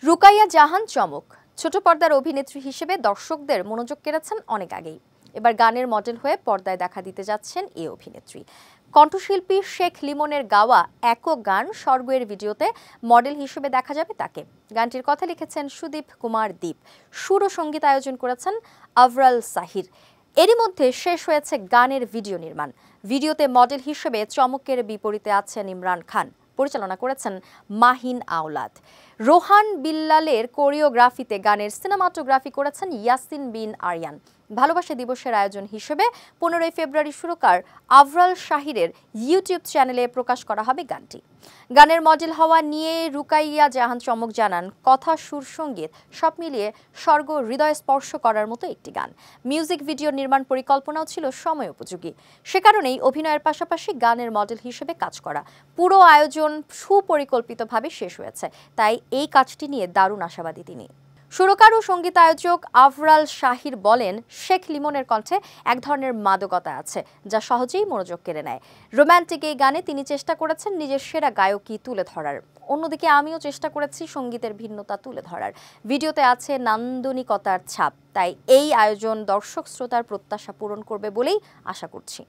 রুকাইয়া জাহান চমক। ছোট পর্দার অভিনেত্রী হিসেবে দর্শকদের মনোযোগ কেড়েছেন অনেক আগেই। এবার গানের মডেল হয়ে পর্দায় দেখা দিতে যাচ্ছেন এই অভিনেত্রী। কণ্ঠশিল্পী শেখ লিমনের গাওয়া একক গান স্বর্গের ভিডিওতে মডেল হিসেবে দেখা যাবে তাকে। গানটির কথা লিখেছেন সুদীপ কুমার দীপ, সুর ও সঙ্গীত আয়োজন করেছেন আফরাল সাহির। এরই মধ্যে শেষ হয়েছে গানের ভিডিও নির্মাণ। ভিডিওতে মডেল হিসেবে চমকের বিপরীতে আছেন ইমরান খান, পরিচালনা করেছেন মাহিন আওলাদ। রোহান বিল্লালের কোরিওগ্রাফিতে গানের সিনেমাটোগ্রাফি করেছেন ইয়াসিন বিন আরিয়ান। ভালোবাসা দিবসের আয়োজন হিসেবে 15 ফেব্রুয়ারি সুরকার আফরাল শাহিরের ইউটিউব চ্যানেলে প্রকাশ করা হবে গানটি। গানের মডেল হওয়া নিয়ে রুকাইয়া জাহান চমক জানান, কথা, সুর, সঙ্গীত সব মিলিয়ে স্বর্গ হৃদয় স্পর্শ করার মতো একটি গান। মিউজিক ভিডিও নির্মাণ পরিকল্পনাও ছিল সময় উপযোগী। সে কারণেই অভিনয়ের পাশাপাশি গানের মডেল হিসেবে কাজ করা। পুরো আয়োজন সুপরিকল্পিতভাবে শেষ হয়েছে, তাই এই কাজটি নিয়ে দারুণ আশাবাদী তিনি। সুরকার ও সঙ্গীতায়োজক আফরাল শাহির বলেন, শেখ লিমনের কণ্ঠে এক ধরনের মাদকতা আছে যা সহজেই মনোযোগ কেড়ে নেয়। রোম্যান্টিক এই গানে তিনি চেষ্টা করেছেন নিজের সেরা গায়কী তুলে ধরার। অন্যদিকে আমিও চেষ্টা করেছি সঙ্গীতের ভিন্নতা তুলে ধরার। ভিডিওতে আছে নান্দনিকতার ছাপ, তাই এই আয়োজন দর্শক শ্রোতার প্রত্যাশা পূরণ করবে বলেই আশা করছি।